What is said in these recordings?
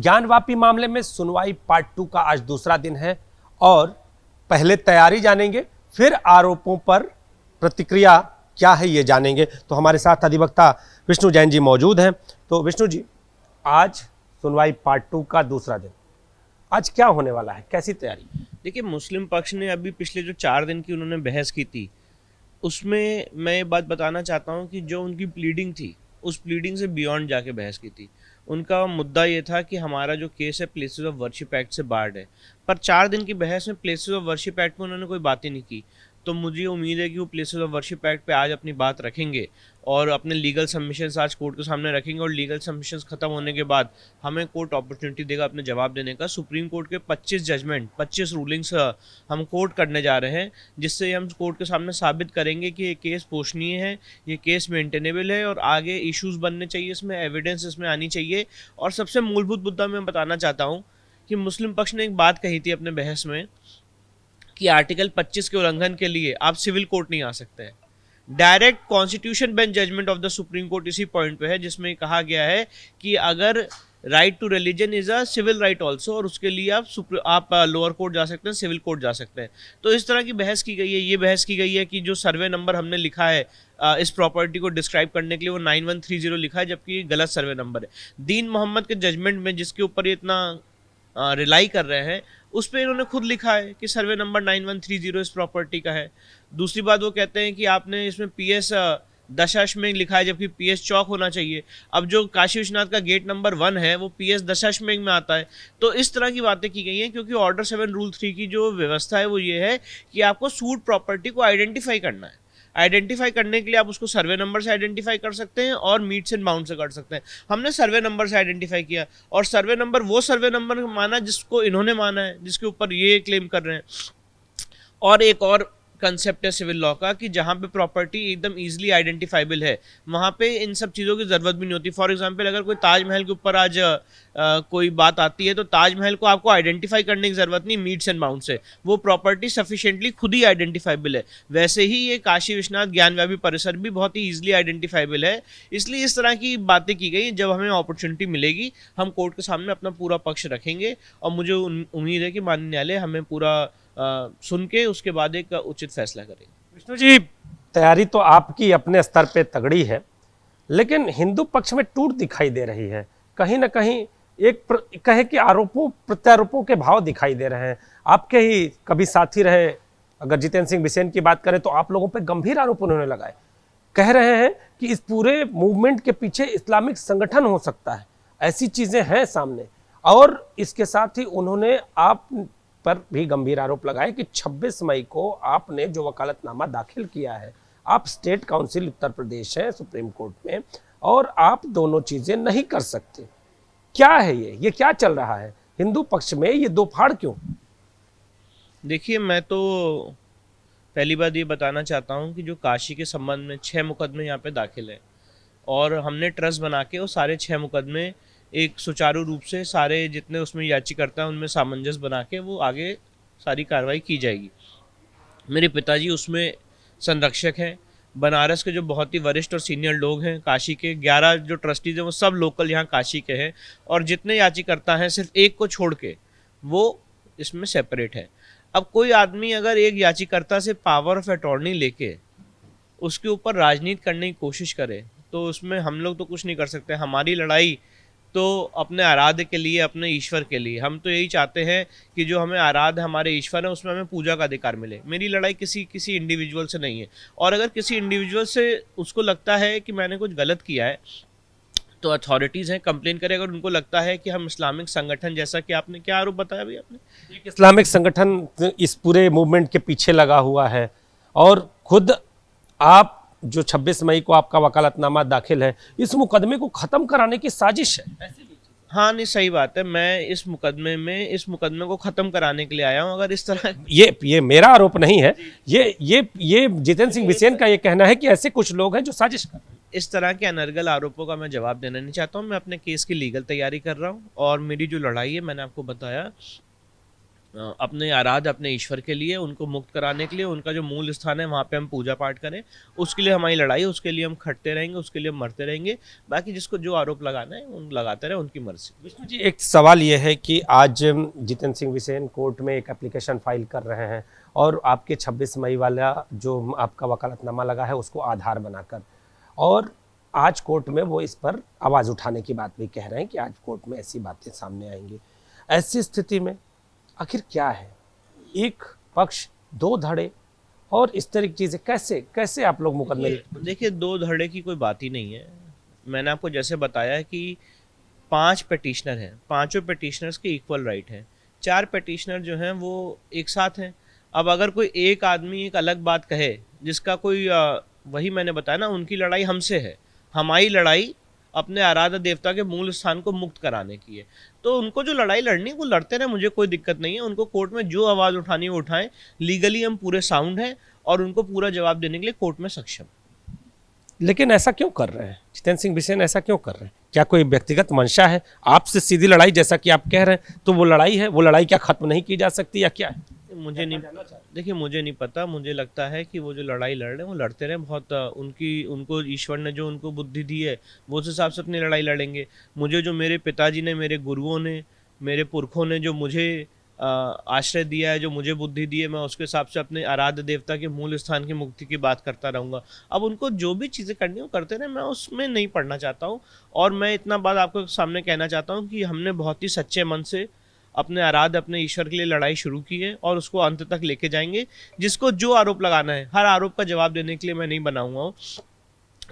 ज्ञानवापी मामले में सुनवाई पार्ट 2 का आज दूसरा दिन है और पहले तैयारी जानेंगे, फिर आरोपों पर प्रतिक्रिया क्या है ये जानेंगे। तो हमारे साथ अधिवक्ता विष्णु जैन जी मौजूद हैं। तो विष्णु जी, आज सुनवाई पार्ट 2 का दूसरा दिन, आज क्या होने वाला है, कैसी तैयारी? देखिए, मुस्लिम पक्ष ने अभी पिछले जो 4 दिन की उन्होंने बहस की थी, उसमें मैं ये बात बताना चाहता हूँ कि जो उनकी प्लीडिंग थी, उस प्लीडिंग से बियॉन्ड जाके बहस की थी। उनका मुद्दा ये था कि हमारा जो केस है प्लेसेस ऑफ वर्शिप एक्ट से बार्ड है, पर 4 दिन की बहस में प्लेसेस ऑफ वर्शिप एक्ट में उन्होंने कोई बात ही नहीं की। तो मुझे उम्मीद है कि वो प्लेसेस ऑफ वर्शिप एक्ट पे आज अपनी बात रखेंगे और अपने लीगल सबमिशंस आज कोर्ट के सामने रखेंगे, और लीगल सबमिशंस खत्म होने के बाद हमें कोर्ट अपॉर्चुनिटी देगा अपने जवाब देने का। सुप्रीम कोर्ट के 25 जजमेंट, 25 रूलिंग्स हम कोर्ट करने जा रहे हैं, जिससे हम कोर्ट के सामने साबित करेंगे कि ये केस पोषणीय है, ये केस मेंटेनेबल है और आगे इश्यूज बनने चाहिए, इसमें एविडेंस इसमें आनी चाहिए। और सबसे मूलभूत मुद्दा मैं बताना चाहता हूँ कि मुस्लिम पक्ष ने एक बात कही थी अपने बहस में कि आर्टिकल 25 के उल्लंघन के लिए आप सिविल कोर्ट नहीं आ सकते हैं। Direct constitution bench judgment of the Supreme Court इसी पॉइंट पे है, जिसमें कहा गया है कि अगर right to religion is a civil right also, और उसके लिए आप लोअर कोर्ट जा सकते हैं, सिविल कोर्ट जा सकते हैं। तो इस तरह की बहस की गई है। ये बहस की गई है कि जो सर्वे नंबर हमने लिखा है इस प्रॉपर्टी को डिस्क्राइब करने के लिए, वो 9130 लिखा है, जबकि गलत सर्वे नंबर है। दीन मोहम्मद के जजमेंट में, जिसके ऊपर ये इतना रिलाई कर रहे हैं, उस पर इन्होंने खुद लिखा है कि सर्वे नंबर 9130 इस प्रॉपर्टी का है। दूसरी बात, वो कहते हैं कि आपने इसमें PS दशाश्वमेध लिखा है, जबकि PS चौक होना चाहिए। अब जो काशी विश्वनाथ का गेट नंबर 1 है वो PS दशाश्वमेध में आता है। तो इस तरह की बातें की गई हैं, क्योंकि ऑर्डर 7 रूल 3 की जो व्यवस्था है वो ये है कि आपको सूट प्रॉपर्टी को आइडेंटिफाई करना है। आइडेंटिफाई करने के लिए आप उसको सर्वे नंबर से आइडेंटिफाई कर सकते हैं और मीट्स एंड बाउंड से कर सकते हैं। हमने सर्वे नंबर से आइडेंटिफाई किया, और सर्वे नंबर वो सर्वे नंबर माना जिसको इन्होंने माना है, जिसके ऊपर ये क्लेम कर रहे हैं। और एक और कंसेप्ट है सिविल लॉ का कि जहाँ पे प्रॉपर्टी एकदम इजीली आइडेंटिफाइबल है, वहाँ पे इन सब चीज़ों की ज़रूरत भी नहीं होती। फॉर एग्जांपल, अगर कोई ताजमहल के ऊपर आज कोई बात आती है, तो ताजमहल को आपको आइडेंटिफाई करने की ज़रूरत नहीं मीट्स एंड बाउंड से, वो प्रॉपर्टी सफिशिएंटली खुद ही आइडेंटिफाइबल है। वैसे ही ये काशी विश्वनाथ ज्ञानव्यापी परिसर भी बहुत ही ईजिली आइडेंटिफाइबल है। इसलिए इस तरह की बातें की गई। जब हमें अपॉर्चुनिटी मिलेगी, हम कोर्ट के सामने अपना पूरा पक्ष रखेंगे, और मुझे उम्मीद है कि माननीय न्यायालय हमें पूरा सुन के उसके बाद एक उचित फैसला करेंगे। विष्णु जी, तैयारी तो आपकी अपने स्तर पे तगड़ी है, लेकिन हिंदू पक्ष में टूट दिखाई दे रही है। कहीं ना कहीं कहे कि आरोपों प्रत्यारोपों के भाव दिखाई दे रहे हैं। आपके ही कभी साथी रहे, अगर जितेंद्र सिंह बिसेन की बात करें, तो आप लोगों पे गंभीर आरोप उन्होंने लगाए। कह रहे हैं कि इस पूरे मूवमेंट के पीछे इस्लामिक संगठन हो सकता है, ऐसी चीजें हैं सामने। और इसके साथ ही उन्होंने आप पर भी गंभीर आरोप लगाए कि 26 मई को आपने जो वकालतनामा दाखिल किया है, आप स्टेट काउंसिल उत्तर प्रदेश है सुप्रीम कोर्ट में, और आप दोनों चीजें नहीं कर सकते। क्या है ये क्या चल रहा है हिंदू पक्ष में, ये दो फाड़ क्यों? देखिए, मैं तो पहली बात ये बताना चाहता हूँ कि जो काशी के संबंध में 6 मुकदमे यहाँ पे दाखिल हैं, और हमने ट्रस्ट बना के वो सारे 6 मुकदमे एक सुचारू रूप से, सारे जितने उसमें याचिकर्ता हैं उनमें सामंजस्य बना के वो आगे सारी कार्रवाई की जाएगी। मेरे पिताजी उसमें संरक्षक हैं। बनारस के जो बहुत ही वरिष्ठ और सीनियर लोग हैं, काशी के 11 जो ट्रस्टीज हैं, वो सब लोकल यहाँ काशी के हैं, और जितने याचिकर्ता हैं सिर्फ एक को छोड़ के वो इसमें सेपरेट है। अब कोई आदमी अगर एक याचिकर्ता से पावर ऑफ अटॉर्नी लेके उसके ऊपर राजनीति करने की कोशिश करे, तो उसमें हम लोग तो कुछ नहीं कर सकते। हमारी लड़ाई तो अपने आराध्य के लिए, अपने ईश्वर के लिए, हम तो यही चाहते हैं कि जो हमें आराध्य हमारे ईश्वर है उसमें हमें पूजा का अधिकार मिले। मेरी लड़ाई किसी इंडिविजुअल से नहीं है, और अगर किसी इंडिविजुअल से उसको लगता है कि मैंने कुछ गलत किया है, तो अथॉरिटीज़ हैं, कंप्लेन करें। अगर उनको लगता है कि हम इस्लामिक संगठन, जैसा कि आपने क्या आरोप बताया भैया आपने, एक इस्लामिक संगठन इस पूरे मूवमेंट के पीछे लगा हुआ है, और खुद आप जो 26 मई को आपका वकालतनामा दाखिल है, इस मुकदमे को खत्म कराने की साजिश है। हाँ, नहीं, सही बात है। मैं इस मुकदमे को खत्म कराने के लिए आया हूँ। अगर इस तरह ये मेरा आरोप नहीं है, ये जितेंद्र सिंह बिसेन का ये कहना है कि ऐसे कुछ लोग हैं जो साजिश कर रहे हैं। इस तरह के अनर्गल आरोपों का मैं जवाब देना नहीं चाहता हूँ। मैं अपने केस की लीगल तैयारी कर रहा हूँ, और मेरी जो लड़ाई है, मैंने आपको बताया, अपने आराध्य अपने ईश्वर के लिए, उनको मुक्त कराने के लिए, उनका जो मूल स्थान है वहाँ पे हम पूजा पाठ करें, उसके लिए हमारी लड़ाई, उसके लिए हम खटते रहेंगे, उसके लिए हम मरते रहेंगे। बाकी जिसको जो आरोप लगाना है उन लगाते रहे, उनकी मर्जी। विष्णु जी, एक सवाल ये है कि आज जितेंद्र सिंह बिसेन कोर्ट में एक एप्लीकेशन फाइल कर रहे हैं और आपके 26 मई वाला जो आपका वकालतनामा लगा है उसको आधार बनाकर, और आज कोर्ट में वो इस पर आवाज़ उठाने की बात भी कह रहे हैं कि आज कोर्ट में ऐसी बातें सामने आएंगी। ऐसी स्थिति में आखिर क्या है, एक पक्ष दो धड़े और इस तरह की चीज़ें, कैसे कैसे आप लोग मुकदमे? देखिए, दो धड़े की कोई बात ही नहीं है। मैंने आपको जैसे बताया कि 5 पिटिशनर हैं, पांचों पिटिशनर्स के इक्वल राइट हैं। 4 पिटिशनर जो हैं वो एक साथ हैं। अब अगर कोई एक आदमी एक अलग बात कहे जिसका कोई वही मैंने बताया ना, उनकी लड़ाई हमसे है, हमारी लड़ाई अपने आराध्य देवता के मूल स्थान को मुक्त कराने की है। तो उनको जो लड़ाई लड़नी है वो लड़ते रहे, मुझे कोई दिक्कत नहीं है। उनको कोर्ट में जो आवाज़ उठानी है वो उठाएं। लीगली हम पूरे साउंड हैं और उनको पूरा जवाब देने के लिए कोर्ट में सक्षम। लेकिन ऐसा क्यों कर रहे हैं जितेंद्र सिंह बिसेन, ऐसा क्यों कर रहे हैं? क्या कोई व्यक्तिगत मंशा है आपसे सीधी लड़ाई जैसा कि आप कह रहे हैं? तो वो लड़ाई है, वो लड़ाई क्या खत्म नहीं की जा सकती या क्या है? मुझे नहीं, देखिए मुझे नहीं पता। मुझे लगता है कि वो जो लड़ाई लड़ रहे हैं वो लड़ते रहे। बहुत उनको ईश्वर ने जो उनको बुद्धि दी है वो उस हिसाब से अपनी लड़ाई लड़ेंगे। मुझे जो मेरे पिताजी ने, मेरे गुरुओं ने, मेरे पुरखों ने जो मुझे आश्रय दिया है, जो मुझे बुद्धि दी है, मैं उसके हिसाब से अपने आराध्य देवता के मूल स्थान की मुक्ति की बात करता रहूँगा। अब उनको जो भी चीज़ें करनी है वो करते रहे, मैं उसमें नहीं पढ़ना चाहता हूँ। और मैं इतना बात आपको सामने कहना चाहता हूँ कि हमने बहुत ही सच्चे मन से अपने आराध्य अपने ईश्वर के लिए लड़ाई शुरू की है और उसको अंत तक लेके जाएंगे। जिसको जो आरोप लगाना है, हर आरोप का जवाब देने के लिए मैं नहीं बना हुआ हूँ।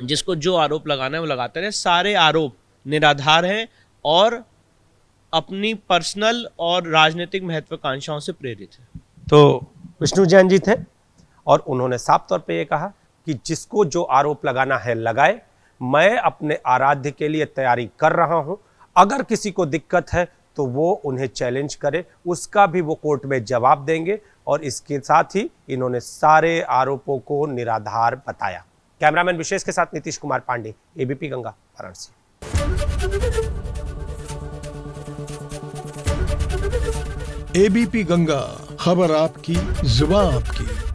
जिसको जो आरोप लगाना है वो लगाते रहे। सारे आरोप निराधार हैं और अपनी पर्सनल और राजनीतिक महत्वाकांक्षाओं से प्रेरित है। तो विष्णु जैन जी थे और उन्होंने साफ तौर पे ये कहा कि जिसको जो आरोप लगाना है लगाए, मैं अपने आराध्य के लिए तैयारी कर रहा हूं। अगर किसी को दिक्कत है तो वो उन्हें चैलेंज करे, उसका भी वो कोर्ट में जवाब देंगे। और इसके साथ ही इन्होंने सारे आरोपों को निराधार बताया। कैमरामैन विशेष के साथ नीतीश कुमार पांडे, एबीपी गंगा, वाराणसी। एबीपी गंगा, खबर आपकी, जुबान आपकी।